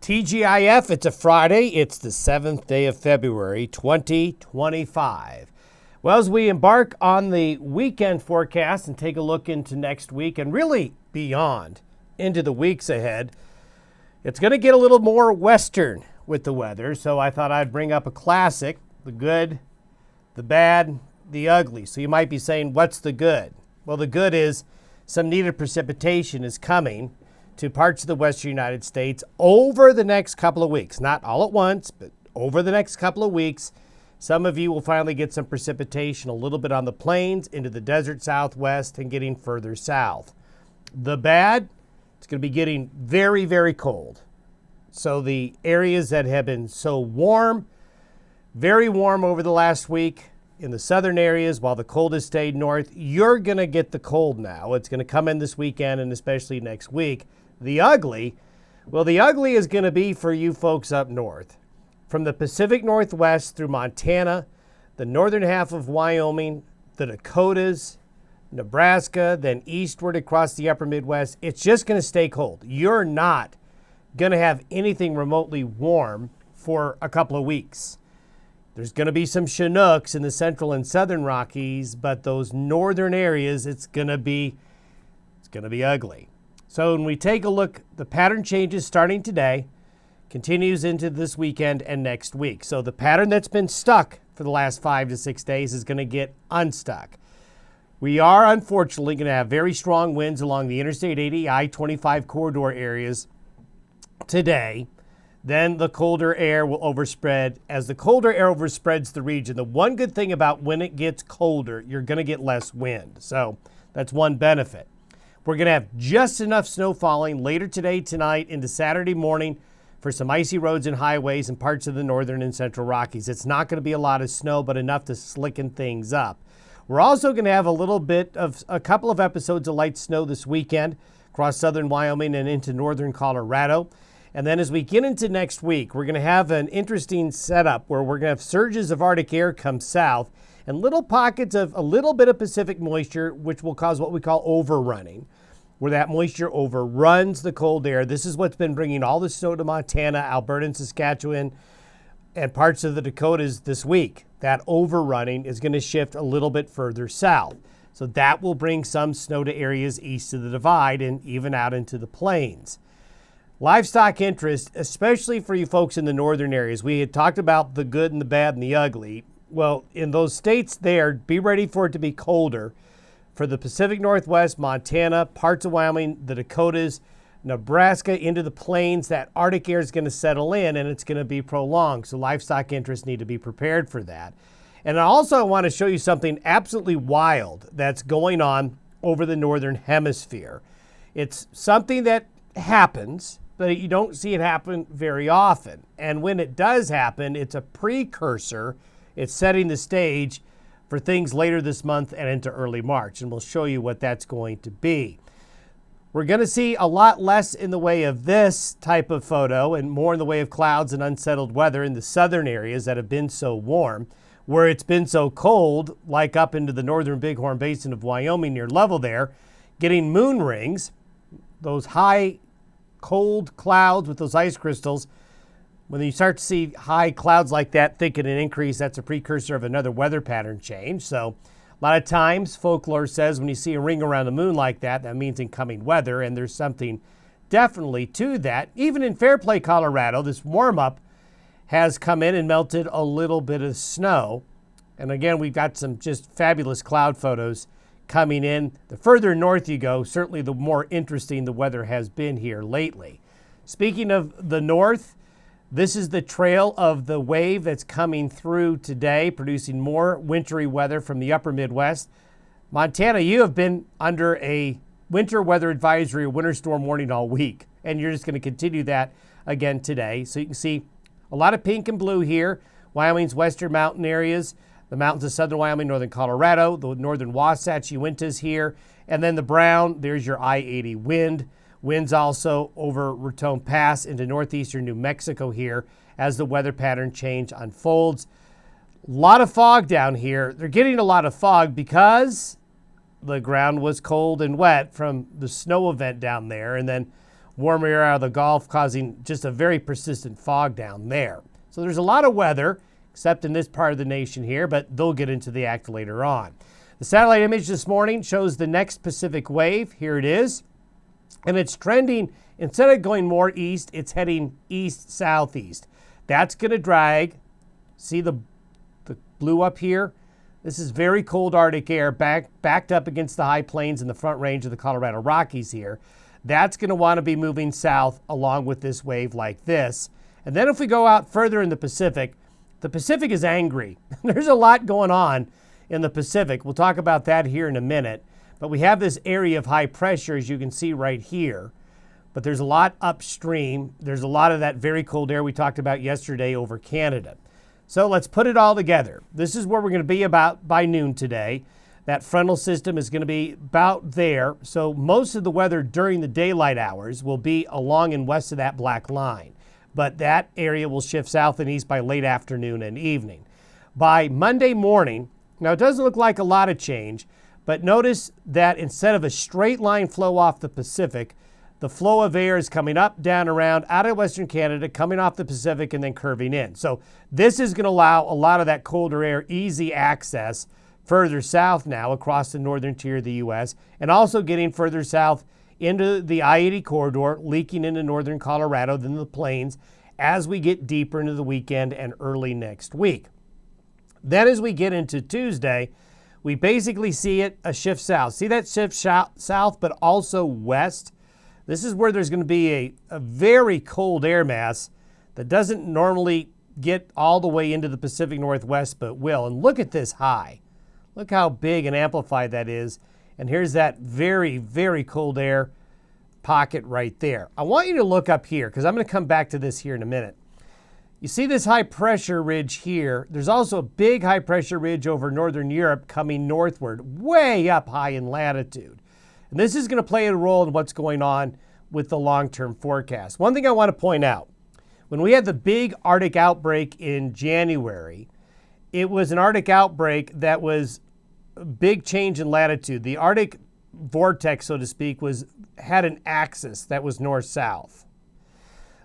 TGIF, it's a Friday. It's the 7th day of February, 2025. Well, as we embark on the weekend forecast and take a look into next week and really beyond into the weeks ahead, it's going to get a little more western with the weather. So I thought I'd bring up a classic, the good, the bad, the ugly. So you might be saying, what's the good? Well, the good is some needed precipitation is coming to parts of the western United States over the next couple of weeks. Not all at once, but over the next couple of weeks. Some of you will finally get some precipitation a little bit on the plains, into the desert southwest, and getting further south. The bad, it's going to be getting very, very cold. So the areas that have been so warm, very warm over the last week, in the southern areas, while the cold has stayed north, you're going to get the cold now. It's going to come in this weekend and especially next week. The ugly, well, the ugly is going to be for you folks up north. From the Pacific Northwest through Montana, the northern half of Wyoming, the Dakotas, Nebraska, then eastward across the upper Midwest, it's just going to stay cold. You're not going to have anything remotely warm for a couple of weeks. There's going to be some Chinooks in the central and southern Rockies, but those northern areas, it's going to be ugly. So when we take a look, the pattern changes starting today, continues into this weekend and next week. So the pattern that's been stuck for the last 5 to 6 days is going to get unstuck. We are unfortunately going to have very strong winds along the Interstate 80, I-25 corridor areas today. Then the colder air will overspread. As the colder air overspreads the region, the one good thing about when it gets colder, you're going to get less wind. So that's one benefit. We're going to have just enough snow falling later today, tonight, into Saturday morning for some icy roads and highways in parts of the northern and central Rockies. It's not going to be a lot of snow, but enough to slicken things up. We're also going to have a couple of episodes of light snow this weekend across southern Wyoming and into northern Colorado. And then as we get into next week, we're going to have an interesting setup where we're going to have surges of Arctic air come south and little pockets of a little bit of Pacific moisture, which will cause what we call overrunning, where that moisture overruns the cold air. This is what's been bringing all the snow to Montana, Alberta, and Saskatchewan, and parts of the Dakotas this week. That overrunning is going to shift a little bit further south. So that will bring some snow to areas east of the divide and even out into the plains. Livestock interest, especially for you folks in the northern areas. We had talked about the good and the bad and the ugly. Well, in those states there, be ready for it to be colder. For the Pacific Northwest, Montana, parts of Wyoming, the Dakotas, Nebraska, into the plains, that Arctic air is going to settle in and it's going to be prolonged. So livestock interests need to be prepared for that. And I also want to show you something absolutely wild that's going on over the northern hemisphere. It's something that happens, but you don't see it happen very often. And when it does happen, it's a precursor. It's setting the stage for things later this month and into early March. And we'll show you what that's going to be. We're going to see a lot less in the way of this type of photo and more in the way of clouds and unsettled weather in the southern areas that have been so warm. Where it's been so cold, like up into the northern Bighorn Basin of Wyoming near level there, getting moon rings, those high cold clouds with those ice crystals. When you start to see high clouds like that thicken and increase, that's a precursor of another weather pattern change. So a lot of times folklore says when you see a ring around the moon like that, that means incoming weather, and there's something definitely to that. Even in Fairplay, Colorado, this warm-up has come in and melted a little bit of snow. And again, we've got some just fabulous cloud photos coming in. The further north you go, certainly the more interesting the weather has been here lately. Speaking of the north, this is the trail of the wave that's coming through today, producing more wintry weather from the upper Midwest. Montana, you have been under a winter weather advisory, a winter storm warning all week, and you're just going to continue that again today. So you can see a lot of pink and blue here. Wyoming's western mountain areas, the mountains of southern Wyoming, northern Colorado, the northern Wasatch, Uintas here, and then the brown, there's your I-80 wind. Winds also over Raton Pass into northeastern New Mexico here as the weather pattern change unfolds. A lot of fog down here. They're getting a lot of fog because the ground was cold and wet from the snow event down there. And then warmer air out of the Gulf, causing just a very persistent fog down there. So there's a lot of weather, except in this part of the nation here, but they'll get into the act later on. The satellite image this morning shows the next Pacific wave. Here it is. And it's trending, instead of going more east, it's heading east-southeast. That's going to drag, see the blue up here? This is very cold Arctic air backed up against the high plains in the Front Range of the Colorado Rockies here. That's going to want to be moving south along with this wave like this. And then if we go out further in the Pacific is angry. There's a lot going on in the Pacific. We'll talk about that here in a minute. But we have this area of high pressure, as you can see right here. But there's a lot upstream. There's a lot of that very cold air we talked about yesterday over Canada. So let's put it all together. This is where we're going to be about by noon today. That frontal system is going to be about there. So most of the weather during the daylight hours will be along and west of that black line. But that area will shift south and east by late afternoon and evening. By Monday morning, now it doesn't look like a lot of change, but notice that instead of a straight line flow off the Pacific, the flow of air is coming up, down, around, out of Western Canada, coming off the Pacific and then curving in. So this is going to allow a lot of that colder air easy access further south now across the northern tier of the U.S. and also getting further south into the I-80 corridor, leaking into northern Colorado, then the plains, as we get deeper into the weekend and early next week. Then as we get into Tuesday, we basically see a shift south. See that shift south, but also west? This is where there's going to be a very cold air mass that doesn't normally get all the way into the Pacific Northwest, but will. And look at this high. Look how big and amplified that is. And here's that very, very cold air pocket right there. I want you to look up here because I'm going to come back to this here in a minute. You see this high pressure ridge here. There's also a big high pressure ridge over northern Europe coming northward, way up high in latitude. And this is going to play a role in what's going on with the long-term forecast. One thing I want to point out, when we had the big Arctic outbreak in January, it was an Arctic outbreak that was a big change in latitude. The Arctic vortex, so to speak, had an axis that was north-south.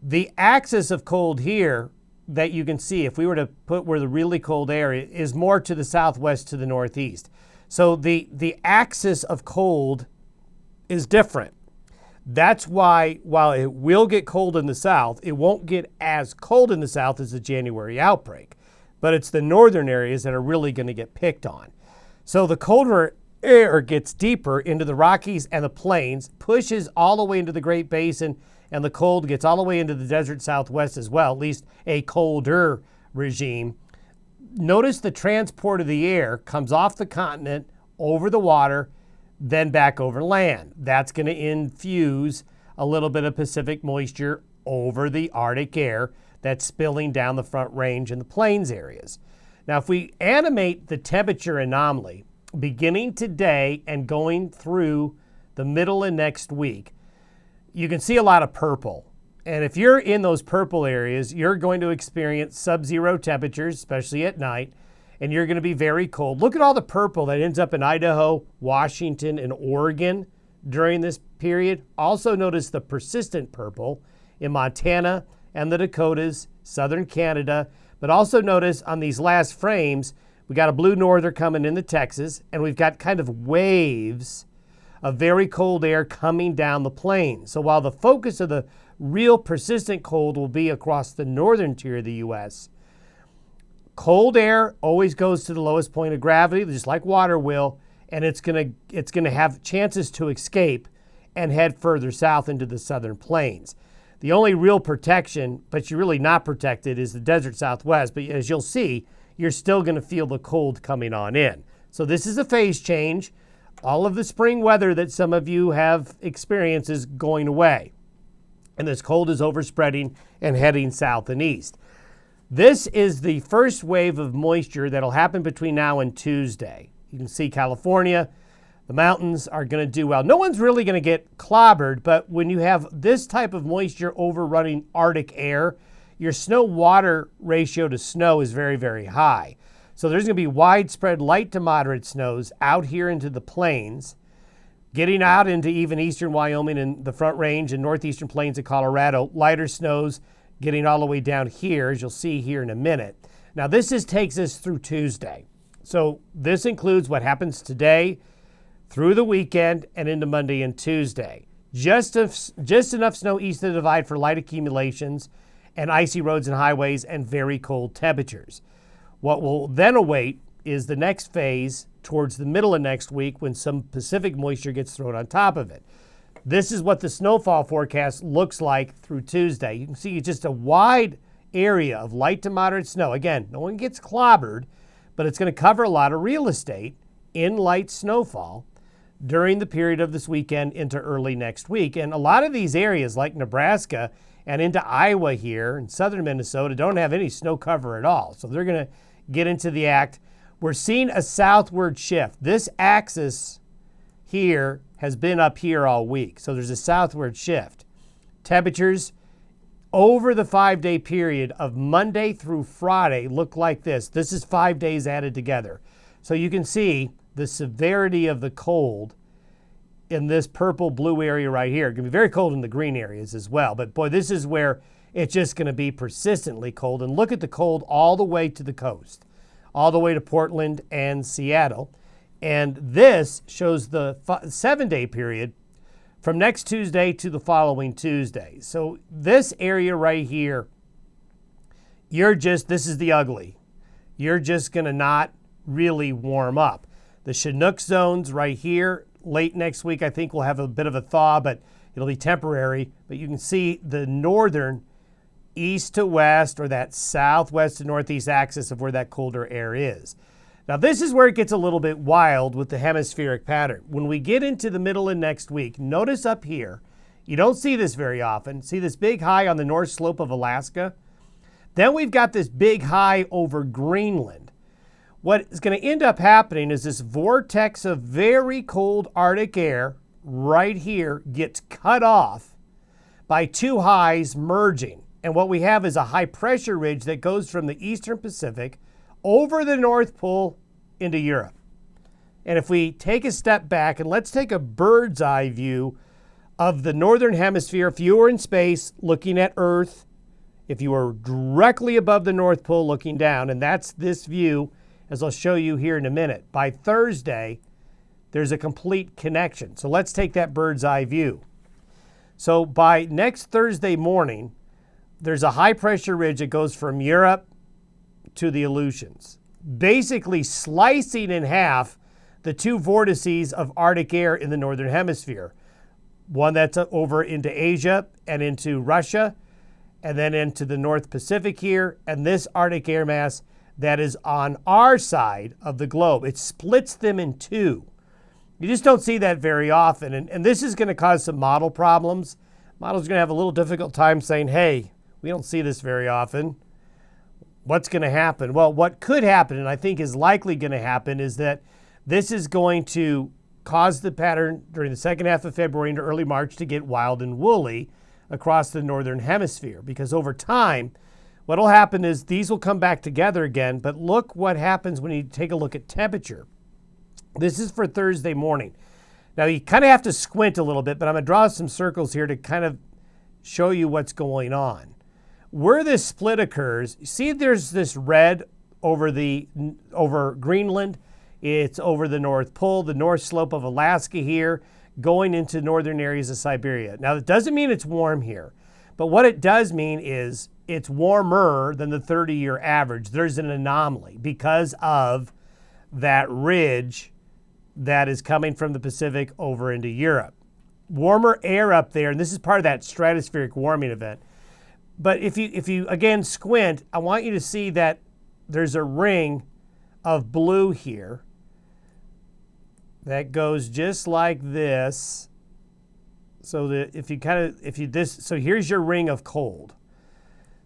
The axis of cold here that you can see, if we were to put where the really cold air is more to the southwest to the northeast. So the axis of cold is different. That's why, while it will get cold in the south, it won't get as cold in the south as the January outbreak. But it's the northern areas that are really going to get picked on. So the colder air gets deeper into the Rockies and the plains, pushes all the way into the Great Basin, and the cold gets all the way into the desert southwest as well, at least a colder regime. Notice the transport of the air comes off the continent, over the water, then back over land. That's going to infuse a little bit of Pacific moisture over the Arctic air that's spilling down the Front Range and the plains areas. Now, if we animate the temperature anomaly beginning today and going through the middle of next week, you can see a lot of purple. And if you're in those purple areas, you're going to experience sub-zero temperatures, especially at night, and you're going to be very cold. Look at all the purple that ends up in Idaho, Washington, and Oregon during this period. Also notice the persistent purple in Montana and the Dakotas, southern Canada. But also notice on these last frames, we got a blue norther coming into Texas, and we've got kind of waves of very cold air coming down the plains. So while the focus of the real persistent cold will be across the northern tier of the U.S., cold air always goes to the lowest point of gravity, just like water will, and it's gonna have chances to escape and head further south into the southern plains. The only real protection, but you're really not protected, is the desert southwest. But as you'll see, you're still going to feel the cold coming on in. So this is a phase change. All of the spring weather that some of you have experienced is going away. And this cold is overspreading and heading south and east. This is the first wave of moisture that'll happen between now and Tuesday. You can see California, the mountains are going to do well. No one's really going to get clobbered, but when you have this type of moisture overrunning Arctic air, your snow-water ratio to snow is very, very high. So there's going to be widespread light to moderate snows out here into the plains, Getting out into even eastern Wyoming and the Front Range and northeastern plains of Colorado, lighter snows getting all the way down here, as you'll see here in a minute. Now, takes us through Tuesday. So this includes what happens today through the weekend and into Monday and Tuesday. Just enough snow east of the divide for light accumulations and icy roads and highways and very cold temperatures. What will then await is the next phase towards the middle of next week when some Pacific moisture gets thrown on top of it. This is what the snowfall forecast looks like through Tuesday. You can see just a wide area of light to moderate snow. Again, no one gets clobbered, but it's going to cover a lot of real estate in light snowfall during the period of this weekend into early next week. And a lot of these areas like Nebraska and into Iowa here and southern Minnesota don't have any snow cover at all. So they're going to get into the act. We're seeing a southward shift. This axis here has been up here all week. So there's a southward shift. Temperatures over the 5-day period of Monday through Friday look like this. This is 5 days added together. So you can see the severity of the cold in this purple blue area right here. It's going to be very cold in the green areas as well. But boy, this is where it's just going to be persistently cold. And look at the cold all the way to the coast, all the way to Portland and Seattle. And this shows the 7-day period from next Tuesday to the following Tuesday. So this area right here, this is the ugly. You're just going to not really warm up. The Chinook zones right here, late next week, I think we'll have a bit of a thaw, but it'll be temporary. But you can see the northern east to west or that southwest to northeast axis of where that colder air is. Now, this is where it gets a little bit wild with the hemispheric pattern. When we get into the middle of next week, notice up here, you don't see this very often. See this big high on the north slope of Alaska? Then we've got this big high over Greenland. What is going to end up happening is this vortex of very cold Arctic air right here gets cut off by two highs merging. And what we have is a high pressure ridge that goes from the eastern Pacific over the North Pole into Europe. And if we take a step back and let's take a bird's eye view of the northern hemisphere, if you were in space looking at Earth, if you were directly above the North Pole looking down, and that's this view, as I'll show you here in a minute. By Thursday, there's a complete connection. So let's take that bird's eye view. So by next Thursday morning, there's a high pressure ridge that goes from Europe to the Aleutians, basically slicing in half the two vortices of Arctic air in the northern hemisphere. One that's over into Asia and into Russia, and then into the North Pacific here, and this Arctic air mass that is on our side of the globe. It splits them in two. You just don't see that very often, and this is going to cause some model problems. Models are going to have a little difficult time saying, hey, we don't see this very often. What's going to happen? Well, what could happen, and I think is likely going to happen, is that this is going to cause the pattern during the second half of February into early March to get wild and woolly across the northern hemisphere. Because over time, what will happen is these will come back together again, but look what happens when you take a look at temperature. This is for Thursday morning. Now, you kind of have to squint a little bit, but I'm going to draw some circles here to kind of show you what's going on. Where this split occurs, see there's this red over Greenland. It's over the North Pole, the north slope of Alaska here, going into northern areas of Siberia. Now, that doesn't mean it's warm here, but what it does mean is it's warmer than the 30-year average. There's an anomaly because of that ridge that is coming from the Pacific over into Europe. Warmer air up there, and this is part of that stratospheric warming event. But if you again squint, I want you to see that there's a ring of blue here that goes just like this. So that so here's your ring of cold.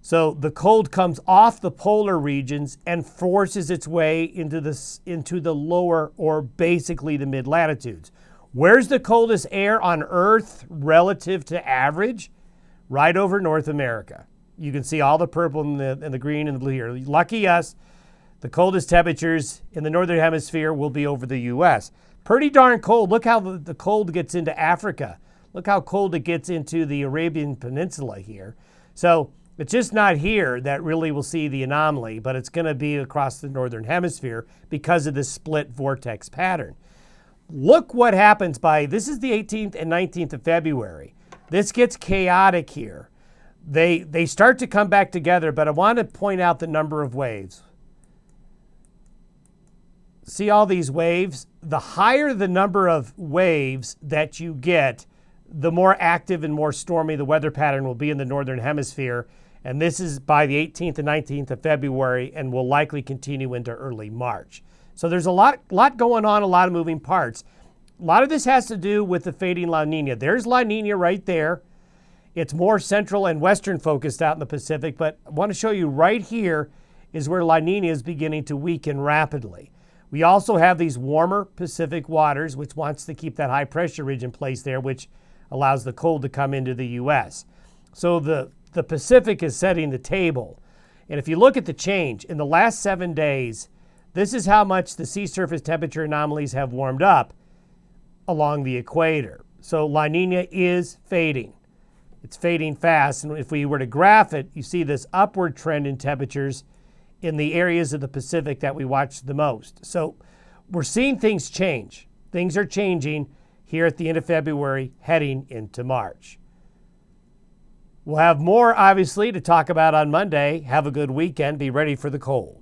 So the cold comes off the polar regions and forces its way into the lower, or basically the mid latitudes. Where's the coldest air on Earth relative to average? Right over North America. You can see all the purple and the green and the blue here. Lucky us, the coldest temperatures in the northern hemisphere will be over the U.S. Pretty darn cold. Look how the cold gets into Africa. Look how cold it gets into the Arabian Peninsula here. So it's just not here that really will see the anomaly, but it's going to be across the northern hemisphere because of this split vortex pattern. Look what happens this is the 18th and 19th of February. This gets chaotic here. They start to come back together, but I want to point out the number of waves. See all these waves? The higher the number of waves that you get, the more active and more stormy the weather pattern will be in the northern hemisphere. And this is by the 18th and 19th of February and will likely continue into early March. So there's a lot going on, a lot of moving parts. A lot of this has to do with the fading La Nina. There's La Nina right there. It's more central and western focused out in the Pacific, but I want to show you right here is where La Nina is beginning to weaken rapidly. We also have these warmer Pacific waters, which wants to keep that high pressure ridge in place there, which allows the cold to come into the U.S. So the Pacific is setting the table. And if you look at the change in the last 7 days, this is how much the sea surface temperature anomalies have warmed up along the equator. So La Nina is fading. It's fading fast. And if we were to graph it, you see this upward trend in temperatures in the areas of the Pacific that we watch the most. So we're seeing things change. Things are changing here at the end of February, heading into March. We'll have more, obviously, to talk about on Monday. Have a good weekend. Be ready for the cold.